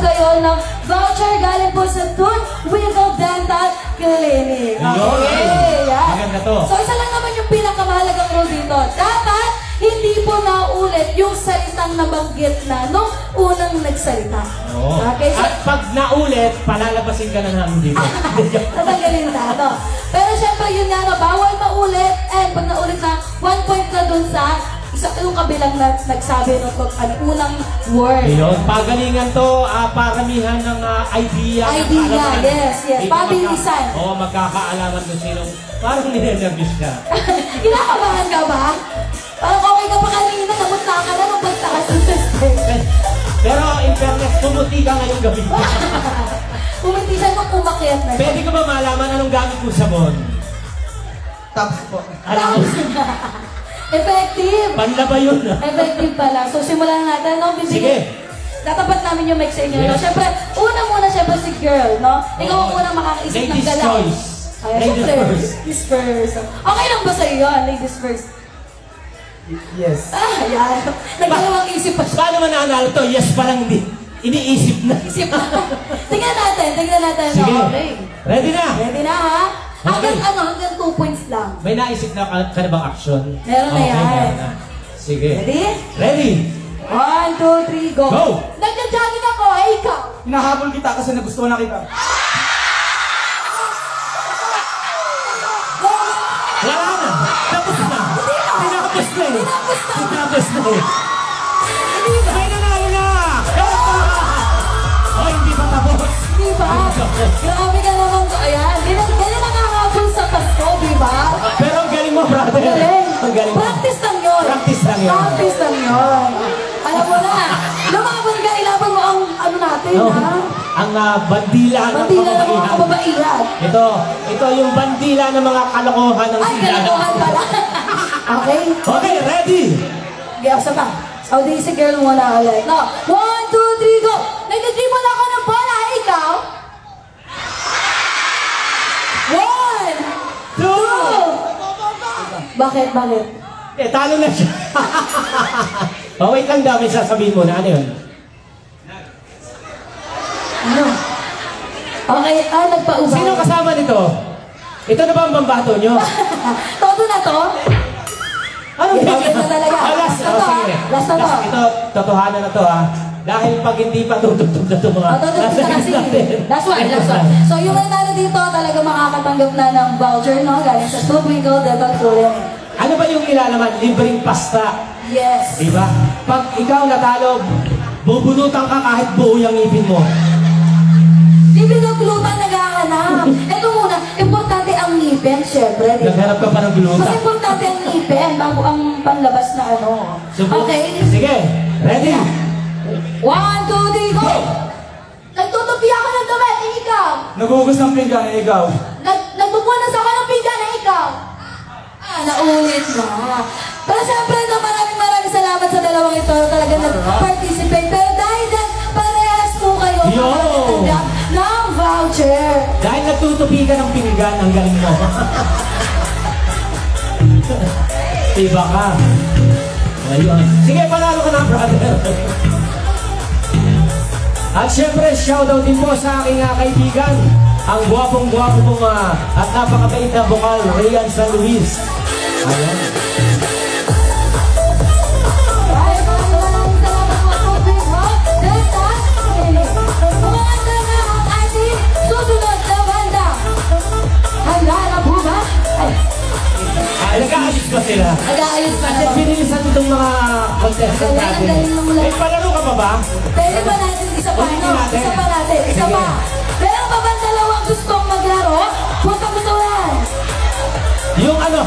kayo ng voucher galing po sa Tooth Winkle Dental Clinic. Okay, yan. Maganda to. So isa lang naman yung pinakamahalagang rule dito. Dapat hindi po naulit yung salitang nabanggit na nung unang nagsalita. Okay, so, at pag naulit, palalabasin ka na namin dito. tatanggalin na, no? Pero syempre yun nga, no, bawal maulit, and pag naulit na, 1 point na dun sa isa yung kabilang na nagsabi ng unang word. Yun, pagalingan to, paramihan ng idea. Idea, yes. Pabilisan. Oo, magkakaalaman kung sino. Parang nirenervous ka. Kinakabahan ka ba? Parang okay ka pa kanina, namunta ka na nung pagtakas ng test. Pero in fairness, pumuti ka ngayong gabi. Pumuti siya nung umakyat na. Pwede ko ba malaman anong gamit mo sabon? Tapos po. Alam mo. Effective! Panlaba yun. Effective pala. So simulan natin, no? Sige. Tatapat namin yung mic sa inyo, no? Yes. Siyempre, una muna siyempre si girl, no? Ikaw ang unang makakaisip ng Ladies galaw. choice. Ay, Ladies syempre, first. ladies first. Okay lang ba sa'yo yun? Ladies first. Yes. Yan. Nagdalawang isip pa siya. Paano man nanalo to? Yes pa lang din. Iniisip na. Isip na. Tingnan natin. Sige. No? Okay. Ready na? Ready na, ha? Hanggang Okay. hanggang 2 points lang. May naisip na ka na bang action? Meron na yan. Meron na. Sige. Ready? Ready? 1, 2, 3, go! Go! Nagja-jogging ako, ikaw! Hinahabol kita kasi nagustuhan na kita. Wala na! Tapos na! Tinapos na eh! Tinapos na eh! May nanalo na! Oh, hindi pa tapos! Di ba? Grabe ka naman ko. Ayan, ganyan nakakabol sa Pasko, di ba? Pero ang galing mo, brother! Galing. Ang galing mo! Practice lang yun. Practice lang yun. Practice lang yun. Alam mo na, lumaban ka, ilaban mo ang ano natin, No, ha? ang bandila ng Bandila ng mga kababaihan. kababaihan. Ito yung bandila ng mga kalokohan ng Ay, kalokohan pala. Okay? Okay, ready? Okay, asa pa? So, di si girl muna ulit. No, 1, 2, 3, go! Nagdidribble ako ng bola, ikaw? 1, 2! Bakit? Talo na siya. Wait lang daw, may sasabihin mo na. Ano yun? Ano? Okay, nagpaubay. Sino kasama nito? Ito na ba ang bambato nyo? Todo na to? Ano Ito na talaga. Last na to. Last na to. Ito, totohanan na to ha. Dahil pag hindi pa tutugtog na ito mga... Tutugtog na kasi. Last one. So yung nanalo dito talaga makakatanggap na ng voucher, no? Galing sa Tooth Winkle Dental Clinic. Ano ba yung ilalaman? Libreng pasta. Yes. Diba? Pag ikaw natalo, bubunutan ka kahit buo yung ngipin mo. Di binaglutan naghahanap. Ito muna, importante ang ngipin, syempre. Diba? Naghanap ka pa ng gulutan. Mas importante ang ngipin bago ang panlabas na ano. Okay? Sige. Ready? 1, 2, 3, go! Nagtutupi ako ng damit, ikaw! Nagugas ng pinggan, ikaw. Nagpupunas ako ng pinggan, ikaw! Naulit na. Pero syempre, no, maraming salamat sa dalawang ito talaga nag-participate. Pero dahil parehas po kayo makatanggap ng voucher. Dahil nagtutupi ka ng pinggan, ang galing mo. Iba ka. Ayun. Sige, panalo ka na, brother. At syempre, shoutout din po sa aking kaibigan, ang guwapong-guwapo pong at napakabait na bokal, Rian San Luis. Ayan. Ay, maraming salamat po po, Big Rock. Dental Clinic. Kumanda na ang ating susunod na banda. Handa na po ba? Ay, Nag-aayos ba sila? nag-aayos pa Kasi naman. binilisan itong mga contestant Galing, natin. galing ng ulan. May palaro ka pa ba? Pwede ba natin isa pa? Ulitin No? natin. Isa pa natin. Isa Sige. pa. Meron pa ba dalawang gustong maglaro? Huwag ka gustuhan. Yung ano,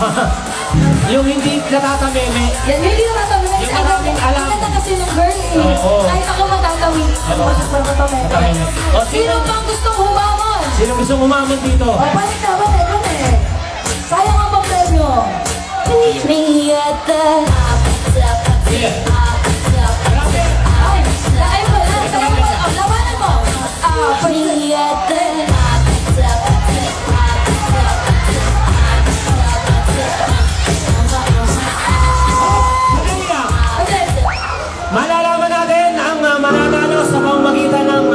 yung hindi natatameme. Yan, hindi naman kami Yung maraming alam. Ang ganda kasi ng girl eh. Oo. Kahit ako magkakawin. Ano ba sa Matameme. O, Sino pang gustong humamon? Sino gusto umamon dito? O, balik na ba? Teka na eh. Sayang ang pang-premyo. Meet me at the... Sige. Ay, sayang mo lang. Sayang mo lang. O, labanan mo. Me at the... Malalaman natin ang mananalo sa pamamagitan ng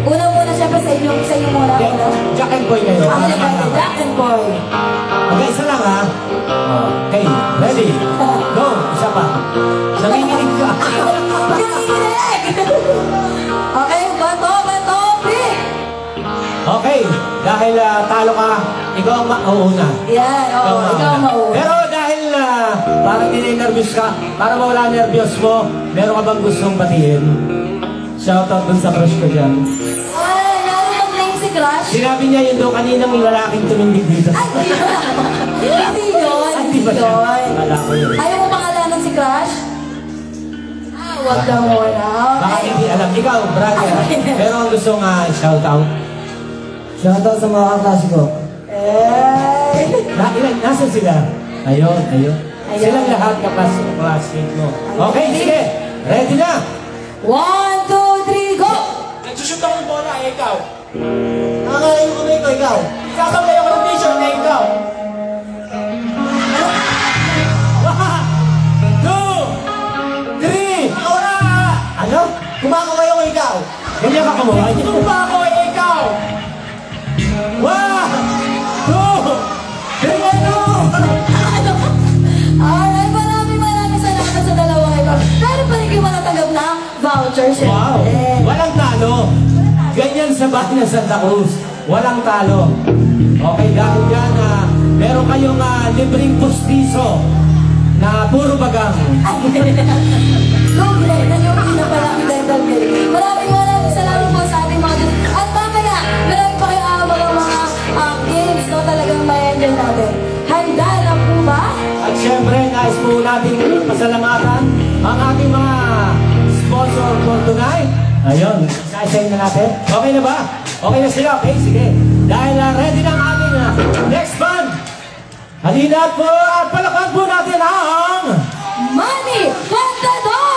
Una muna siyempre sa inyo muna. Okay. Jack and Boy kayo. Ah, Para mahaba. Jack and Boy. Okay, isa lang ha. Okay, ready? Go, isa pa. Nanginginig ka. Okay, bato, pick! Okay, dahil talo ka, ikaw ang mauuna. Yan, oo, ikaw ang mauuna. Pero dahil parang nervous ka, para mawala nervyos mo, meron ka bang gustong batiin? Shoutout dun sa crush ko dyan. Naroon name si Crush? Sinabi niya yun doon kanina may lalaking tumindig dito. Ay, hindi yun. Hindi ba siya? Wala ko yun. Ayaw mo pangalanan si Crush? Wag na muna. Baka hindi alam. Ikaw, brother. Pero ang gusto nga, shoutout. Shoutout sa mga kaklase ko. Nasaan sila? Ayun. Silang lahat classmate mo. Okay, sige. Ready na? 1, 2, 3, go! Nagsushoot ako ng bola, ikaw. Nakakalayo ko na ikaw. Kakablay ako ng t-shirt na ikaw. 1, 2, 3. Ikaw na! Ano? Kumakaway ako ikaw. Ganyan ka kumuha. Tumpa ako, ikaw. 1, 2, 3, ano? Alright, maraming salamat sa dalawang ito. Pero pa rin kayo matatanggap na vouchers. Wow! Walang talo. Ganyan sa bahay ng Santa Cruz. Walang talo. Okay, dahil dyan, meron kayong libreng pustiso na puro bagang. Google, nangyong na pala ang dental care. Maraming salamat po sa ating mga Diyos. At mamaya, marami pa kayo mga games, no? Talagang ma-enjoy natin. Handa na po ba? At syempre, nais po natin pasalamatan ang ating mga sponsor for tonight. Ayun, isa-isayin na natin. Okay na ba? Okay na sila? Okay, sige. Dahil ready na ang ating next band. Halina po at palakpan po natin ang... Manny Contador!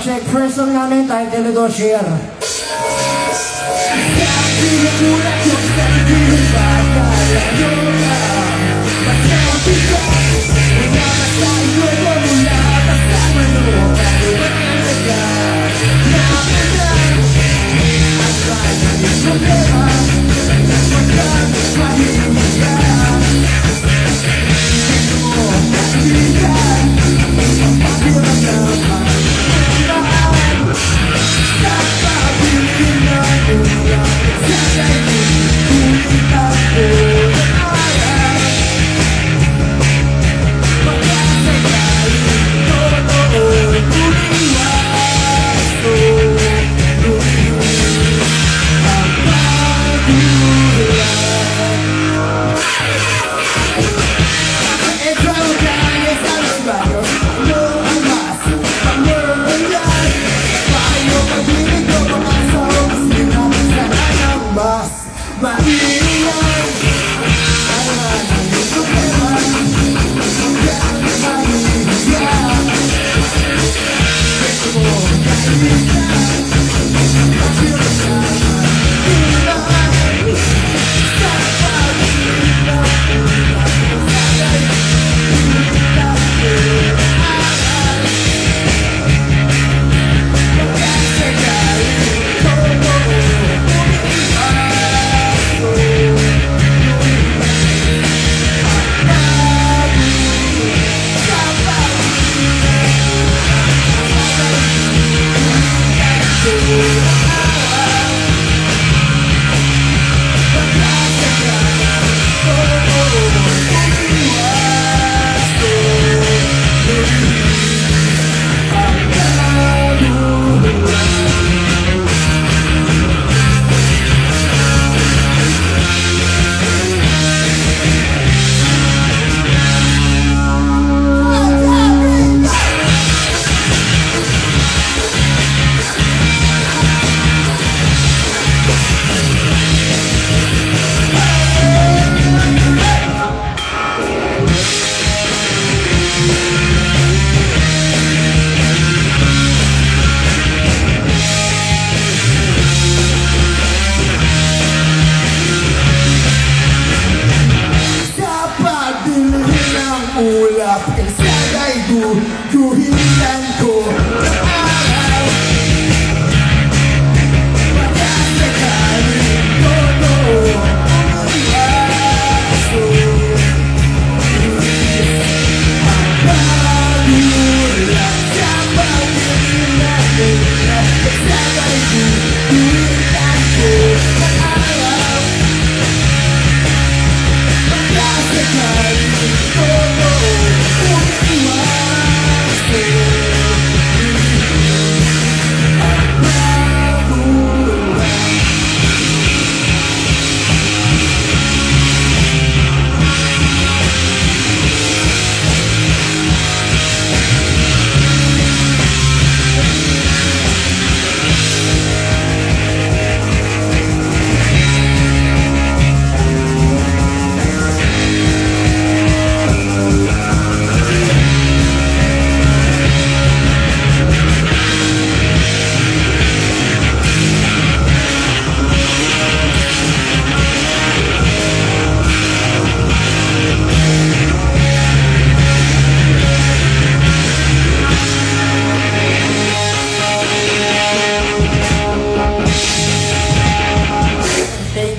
Check first song namin, title ito, Share.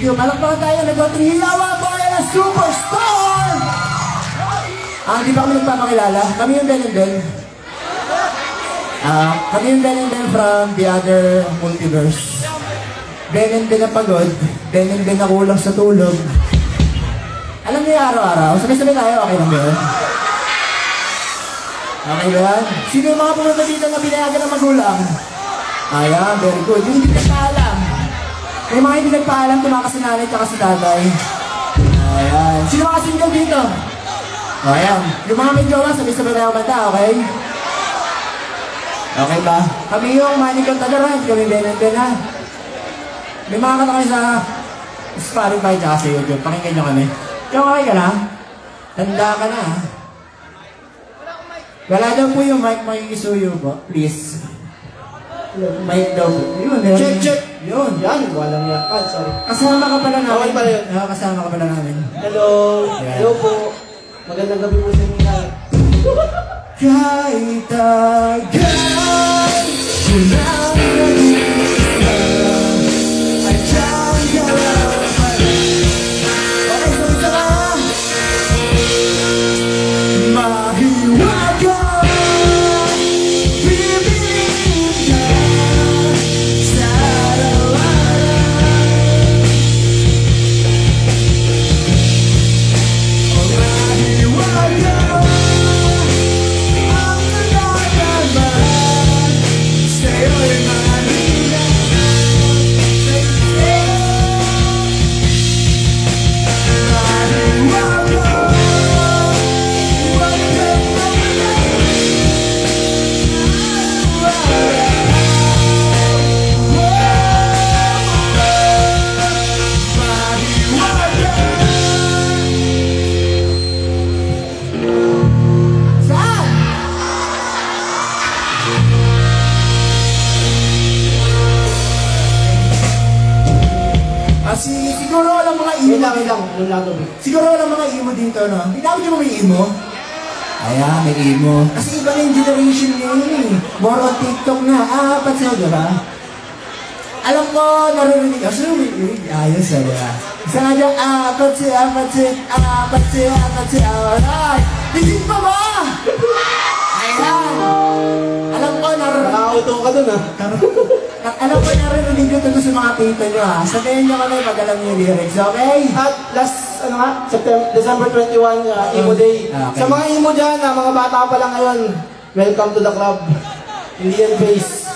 you. Palakpakan tayo. Nag-2, Hilawa Boy na Superstar! Di ba kami nagpapakilala? Kami yung Ben and Ben. Kami yung Ben and Ben from the other multiverse. Ben and Ben na pagod. Ben and Ben na kulang sa tulog. Alam niyo yung araw-araw? Sabay-sabay tayo. Okay lang ba yun? Okay ba yan? Sino yung mga pumunta dito na binayagan ng magulang? Ayan, very good. Yung hindi nagpaalam. May mga hindi nagpaalam, tumakas si nanay at si tatay. Ayan. Sino mga single dito? Ayan. Yung mga may jowa, sabay-sabay tayo kumanta, okay? Okay ba? Kami yung Manicon Tagaran, kami Ben and Ben ha. May mga kanta kami sa Spotify at sa YouTube. Pakinggan nyo kami. Yung okay ka na? Tanda ka na ha. Wala daw po yung mic, makikisuyo po. Please. Mic daw po. Yun, Check, check. Yun. Yan, walang yakal, sorry. Kasama ka pala namin. Okay pala yun. Kasama ka pala namin. Hello. Yeah. Hello po. Magandang gabi po sa inyo lahat. Kahit agad, walang nag-iisa, ay siyang galaw pa rin. Okay, so isa ka. Mahiwaga, bibigyan ka sa araw-araw. O mahiwaga, ang nalalaman sa'yo'y malinaw. Mahiwaga, huwag kang saan? Siguro walang mga imo. Wait lang. Yung lato. Siguro walang mga imo dito, no? Tinawag niyo ba may imo? Ayan, may imo. Kasi iba na yung generation ngayon eh. More on TikTok na. Apat sa'yo, diba? Alam ko, naririnig ka. Sino may ayos na, diba? Isa nga dyan, apat si. Alright! Tigil pa ba? Ayan! Alam ko, Nakauto ka dun ah. alam ko, naririnig ko ito sa mga tito nyo, ha? Sabihin nyo kami pag alam nyo yung lyrics, okay? At last, December 21, Emo Day. Okay. Sa mga emo dyan, mga bata pa lang ngayon, welcome to the club. Indian Face.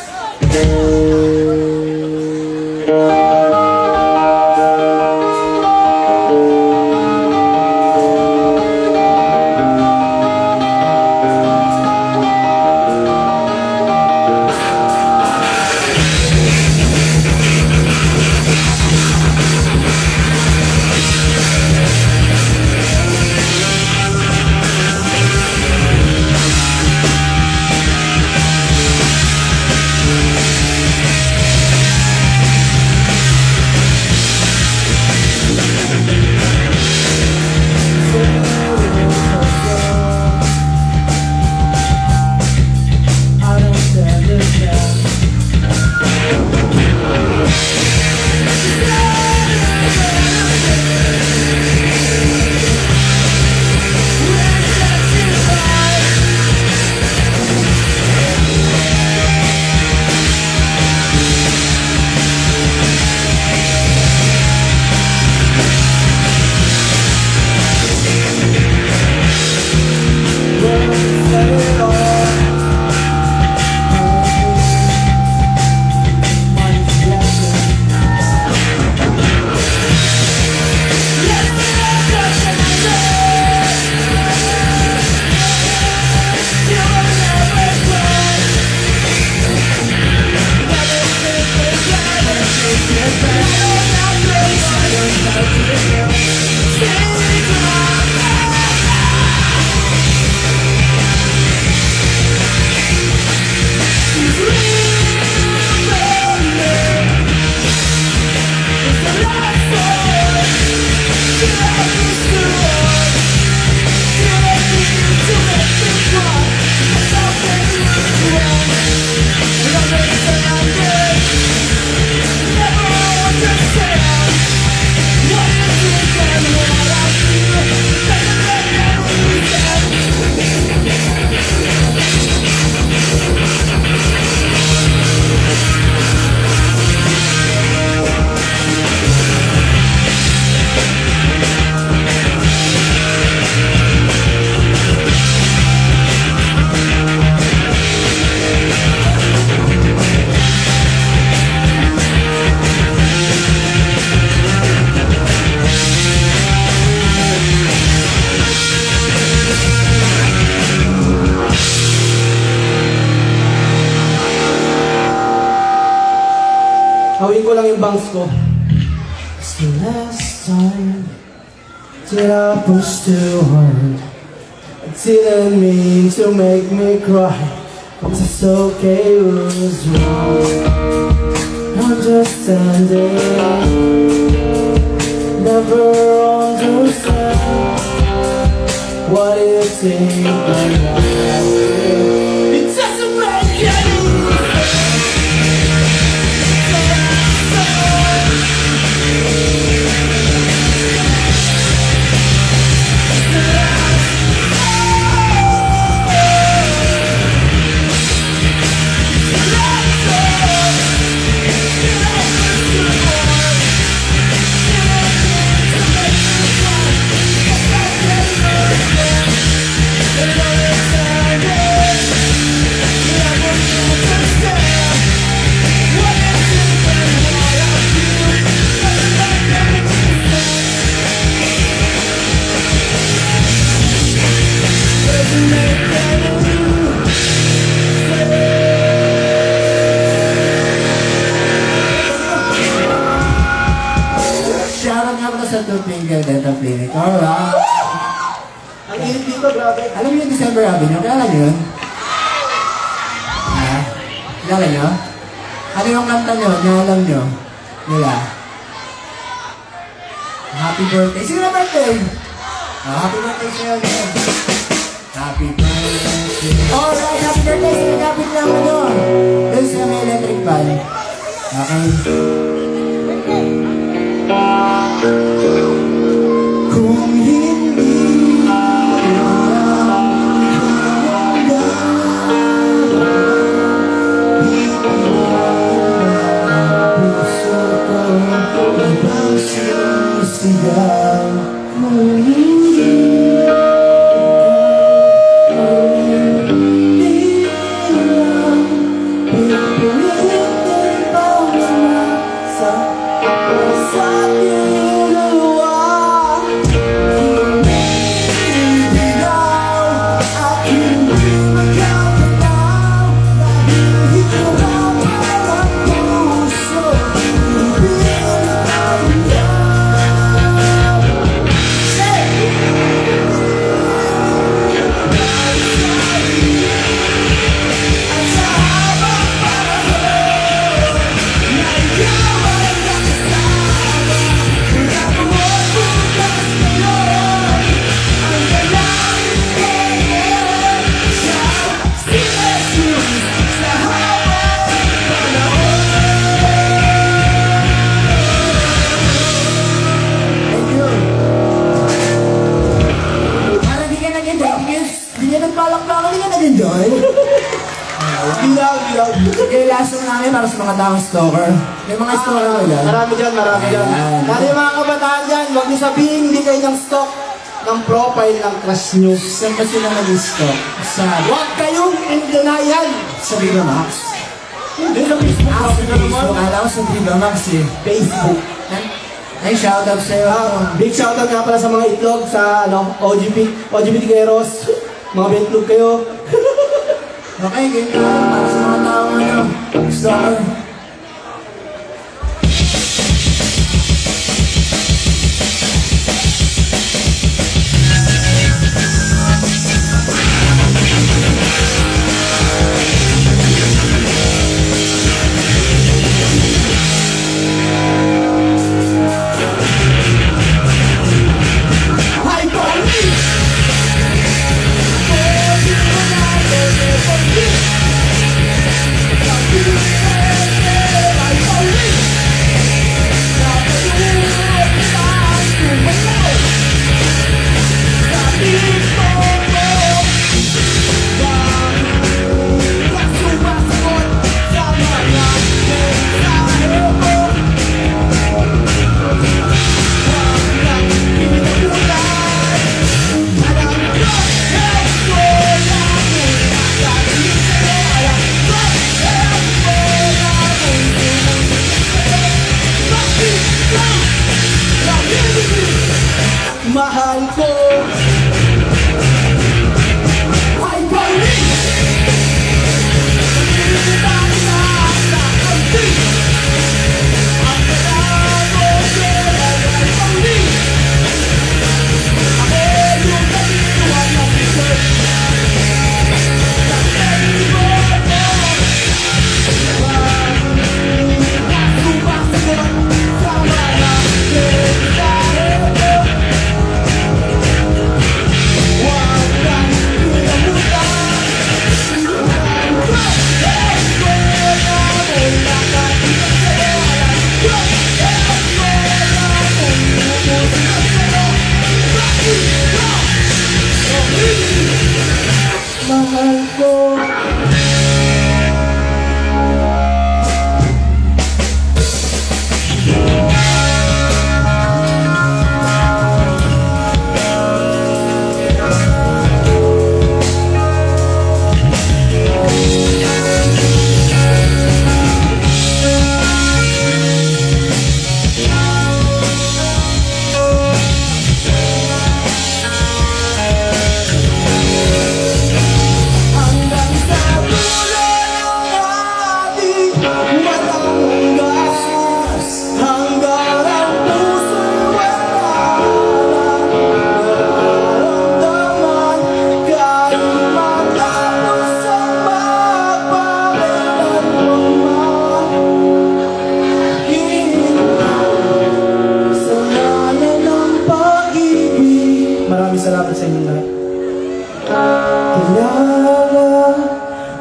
It's the last time that I pushed too hard. I didn't mean to make me cry. It's okay, it was wrong. I'm just standing, never understand. What do you think I'm like? It doesn't make any sa Two-Finger Dental Clinic. Alright. ang init dito, grabe. Alam niyo yung December Avenue? Kilala niyo yun? Ha? Kilala niyo? Ano yung kanta niyo? Alam niyo? Nila? Happy birthday. Sino na birthday? Happy birthday sa'yo. Happy birthday. Alright, happy birthday. Sinagapit lang ano. Doon sa may electric fan. Okay. Kung hindi sige, last song namin para sa mga taong stalker. May mga stalker ako yan. Marami dyan. Lalo yung mga kabataan dyan, huwag niyo sabihin hindi kayo ng stalk ng profile ng crush nyo. Saan ba sila nag-stalk? Huwag kayong in denial. Sa Viva Max? Hindi sa Facebook. Sa Facebook. Alam ko sa Viva Max eh. Facebook. Ay, shoutout sa'yo. Big shoutout nga pala sa mga itlog, sa OGP Tigueros. Mga bentlog kayo. Okay, ganyan para sa mga taong stalker. Mahal ko. Ay, Pauline! Ang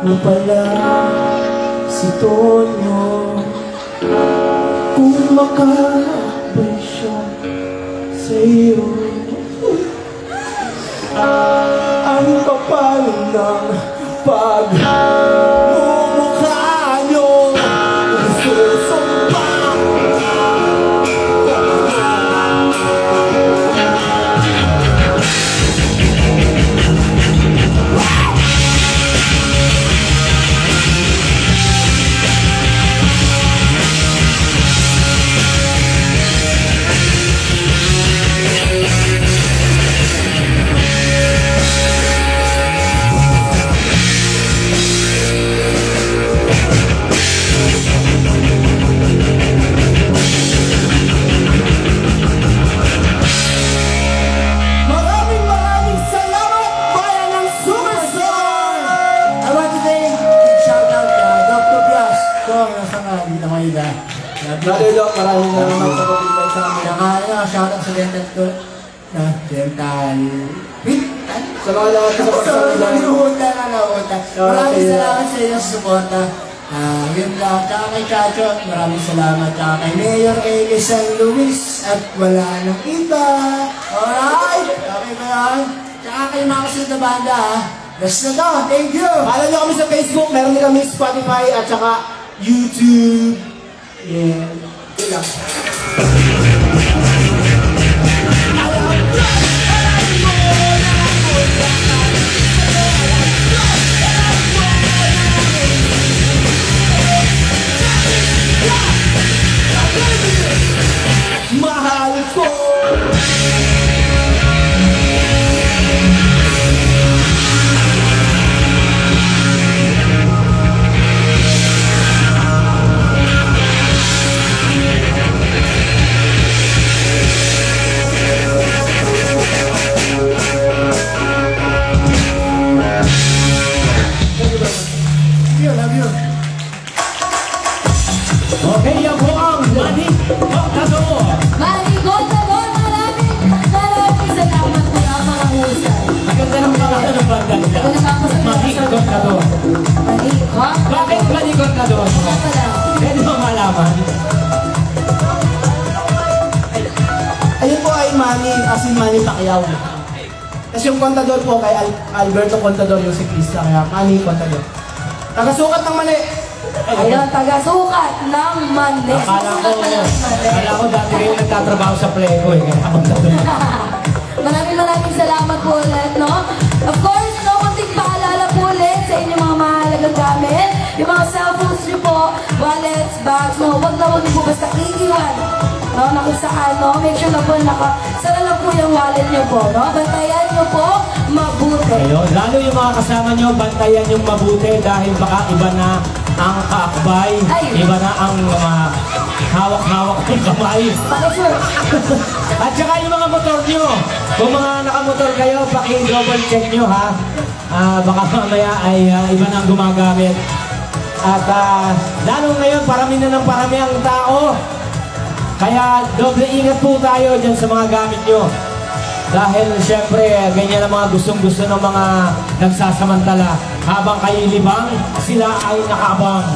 mo pala si Tonyo. Kung makakabay siya sa'yo, ang kapal ng pagmumukha nyo. Susumpa Brother Doc, maraming naman sa pagkibay sa amin. Shoutout sa dental ko. Dental. Sa mga lahat sa pagkakita. Maraming salamat sa inyong suporta. Yun lang. Tsaka kay Chacho, maraming salamat. Tsaka kay Mayor A.K. San Luis. At wala nang iba. Alright? Okay ba yan? Tsaka kay mga kasunod na banda. Best na to. Thank you. Follow nyo kami sa Facebook. Meron din kami Spotify at saka YouTube. Yeah. Yun lang. Mahal ko. Okay, yan po ang Manny Contador. Manny Contador, maraming salamat po na mga husay. Maganda ng pangalan ng banda nila. Manny Contador. Manny Contador. Bakit Manny Contador? Pwede mo malaman? Ayun po ay Manny, as in Manny Pacquiao. Tapos yung Contador po kay Alberto Contador, yung siklista, kaya Manny Contador. Tagasukat ng mani! Ayun, taga-sukat ng Mande. Akala ko dati kayo nagtatrabaho sa Plego eh. Kaya Contador. Maraming salamat po ulit, no? Of course, no, konting paalala po ulit sa inyong mga mahalagang gamit. Yung mga cellphones nyo po, wallets, bags, no? Huwag niyo po basta iiwan. No, na kung saan, no? Make sure na po sara lang po yung wallet nyo po, no? Bantayan nyo po mabuti. Ayun, lalo yung mga kasama nyo, bantayan yung mabuti dahil baka iba na ang kaakbay, iba na ang hawak-hawak ng kamay. Pakisure. At saka yung mga motor nyo, kung mga nakamotor kayo, paki-double check nyo ha. Baka mamaya ay iba na ang gumagamit. At lalo ngayon, parami na ng parami ang tao. Kaya doble ingat po tayo dyan sa mga gamit nyo. Dahil syempre, ganyan ang mga gustong-gusto ng mga nagsasamantala. Habang kayo libang, sila ay nakabang.